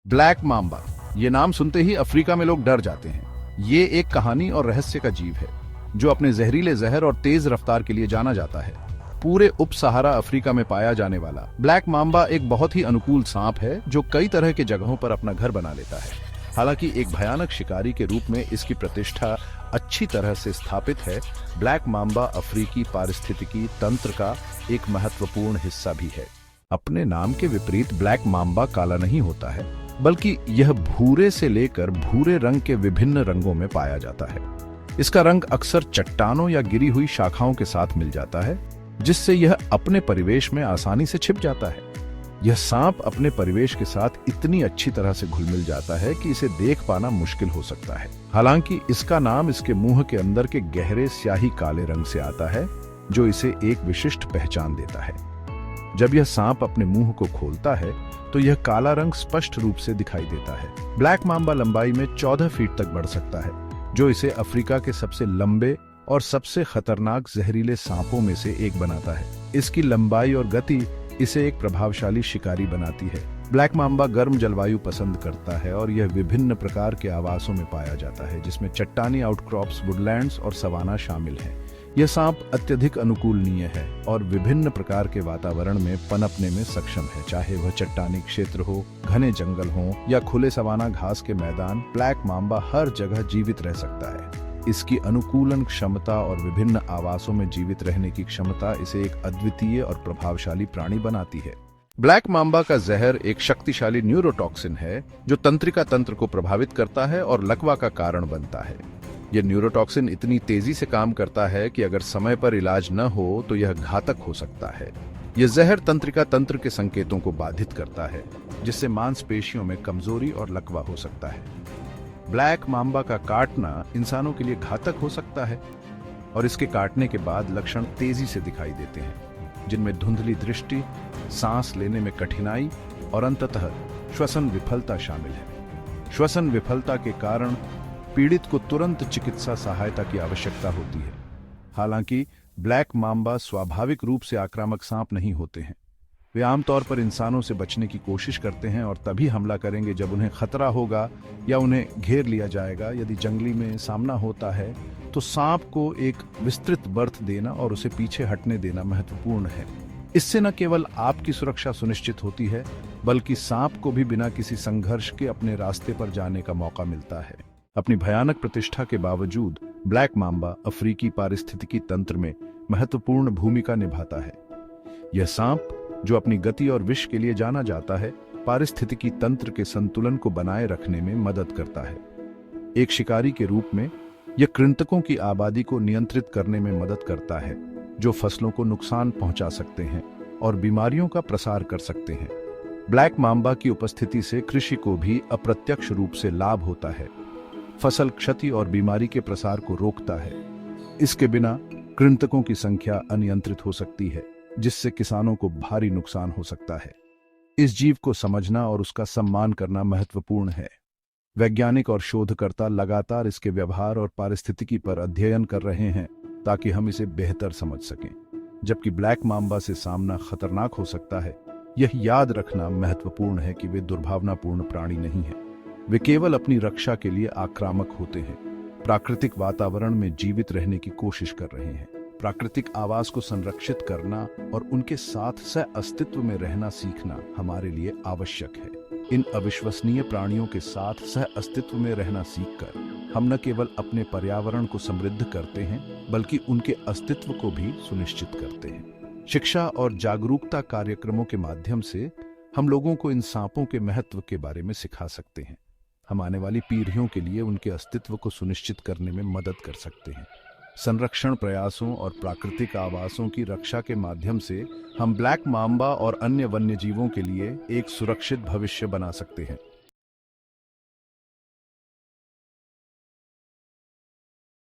Black mamba, ये नाम सुनते ही अफ्रीका में लोग डर जाते हैं। ये एक कहानी और रहस्य का जीव है जो अपने जहरीले जहर और तेज रफ्तार के लिए जाना जाता है। पूरे उप सहारा अफ्रीका में पाया जाने वाला ब्लैक माम्बा एक बहुत ही अनुकूल सांप है जो कई तरह के जगहों पर अपना घर बना लेता है। हालांकि एक भयानक शिकारी के रूप में इसकी प्रतिष्ठा अच्छी तरह से स्थापित है, ब्लैक माम्बा अफ्रीकी पारिस्थितिकी तंत्र का एक महत्वपूर्ण हिस्सा भी है। अपने नाम के विपरीत ब्लैक माम्बा काला नहीं होता है, बल्कि यह भूरे से लेकर भूरे रंग के विभिन्न रंगों में पाया जाता है। इसका रंग अक्सर चट्टानों या गिरी हुई शाखाओं के साथ मिल जाता है, जिससे यह अपने परिवेश में आसानी से छिप जाता है। यह सांप अपने परिवेश के साथ इतनी अच्छी तरह से घुल मिल जाता है कि इसे देख पाना मुश्किल हो सकता है। हालांकि इसका नाम इसके मुंह के अंदर के गहरे स्याही काले रंग से आता है, जो इसे एक विशिष्ट पहचान देता है। जब यह सांप अपने मुंह को खोलता है तो यह काला रंग स्पष्ट रूप से दिखाई देता है। ब्लैक माम्बा लंबाई में 14 फीट तक बढ़ सकता है, जो इसे अफ्रीका के सबसे लंबे और सबसे खतरनाक जहरीले सांपों में से एक बनाता है। इसकी लंबाई और गति इसे एक प्रभावशाली शिकारी बनाती है। ब्लैक माम्बा गर्म जलवायु पसंद करता है और यह विभिन्न प्रकार के आवासों में पाया जाता है, जिसमें चट्टानी आउटक्रॉप्स, वुडलैंड्स और सवाना शामिल हैं। यह सांप अत्यधिक अनुकूलनीय है और विभिन्न प्रकार के वातावरण में पनपने में सक्षम है, चाहे वह चट्टानी क्षेत्र हो, घने जंगल हो या खुले सवाना घास के मैदान। ब्लैक माम्बा हर जगह जीवित रह सकता है। इसकी अनुकूलन क्षमता और विभिन्न आवासों में जीवित रहने की क्षमता इसे एक अद्वितीय और प्रभावशाली प्राणी बनाती है। ब्लैक माम्बा का जहर एक शक्तिशाली न्यूरोटॉक्सिन है जो तंत्रिका तंत्र को प्रभावित करता है और लकवा का कारण बनता है। यह न्यूरोटॉक्सिन इतनी तेजी से काम करता है कि अगर समय पर इलाज न हो तो यह घातक हो सकता है। यह जहर तंत्रिका तंत्र के संकेतों को बाधित करता है, जिससे मांसपेशियों में कमजोरी और लकवा हो सकता है। ब्लैक माम्बा का काटना इंसानों के लिए घातक हो सकता है और इसके काटने के बाद लक्षण तेजी से दिखाई देते हैं, जिनमें धुंधली दृष्टि, सांस लेने में कठिनाई और अंततः श्वसन विफलता शामिल है। श्वसन विफलता के कारण पीड़ित को तुरंत चिकित्सा सहायता की आवश्यकता होती है। हालांकि ब्लैक माम्बा स्वाभाविक रूप से आक्रामक सांप नहीं होते हैं। वे आमतौर पर इंसानों से बचने की कोशिश करते हैं और तभी हमला करेंगे जब उन्हें खतरा होगा या उन्हें घेर लिया जाएगा। यदि जंगली में सामना होता है तो सांप को एक विस्तृत बर्थ देना और उसे पीछे हटने देना महत्वपूर्ण है। इससे न केवल आपकी सुरक्षा सुनिश्चित होती है, बल्कि सांप को भी बिना किसी संघर्ष के अपने रास्ते पर जाने का मौका मिलता है। अपनी भयानक प्रतिष्ठा के बावजूद ब्लैक माम्बा अफ्रीकी पारिस्थितिकी तंत्र में महत्वपूर्ण भूमिका निभाता है। यह सांप, जो अपनी गति और विष के लिए जाना जाता है, पारिस्थितिकी तंत्र के संतुलन को बनाए रखने में मदद करता है। एक शिकारी के रूप में यह कृंतकों की आबादी को नियंत्रित करने में मदद करता है, जो फसलों को नुकसान पहुंचा सकते हैं और बीमारियों का प्रसार कर सकते हैं। ब्लैक माम्बा की उपस्थिति से कृषि को भी अप्रत्यक्ष रूप से लाभ होता है। फसल क्षति और बीमारी के प्रसार को रोकता है। इसके बिना कृंतकों की संख्या अनियंत्रित हो सकती है, जिससे किसानों को भारी नुकसान हो सकता है। इस जीव को समझना और उसका सम्मान करना महत्वपूर्ण है। वैज्ञानिक और शोधकर्ता लगातार इसके व्यवहार और पारिस्थितिकी पर अध्ययन कर रहे हैं ताकि हम इसे बेहतर समझ सकें। जबकि ब्लैक माम्बा से सामना खतरनाक हो सकता है, यह याद रखना महत्वपूर्ण है कि वे दुर्भावनापूर्ण प्राणी नहीं हैं। वे केवल अपनी रक्षा के लिए आक्रामक होते हैं, प्राकृतिक वातावरण में जीवित रहने की कोशिश कर रहे हैं। प्राकृतिक आवास को संरक्षित करना और उनके साथ सह अस्तित्व में रहना सीखना हमारे लिए आवश्यक है। इन अविश्वसनीय प्राणियों के साथ सह अस्तित्व में रहना सीखकर हम न केवल अपने पर्यावरण को समृद्ध करते हैं, बल्कि उनके अस्तित्व को भी सुनिश्चित करते हैं। शिक्षा और जागरूकता कार्यक्रमों के माध्यम से हम लोगों को इन सांपों के महत्व के बारे में सिखा सकते हैं। हम आने वाली पीढ़ियों के लिए उनके अस्तित्व को सुनिश्चित करने में मदद कर सकते हैं। संरक्षण प्रयासों और प्राकृतिक आवासों की रक्षा के माध्यम से हम ब्लैक माम्बा और अन्य वन्यजीवों के लिए एक सुरक्षित भविष्य बना सकते हैं।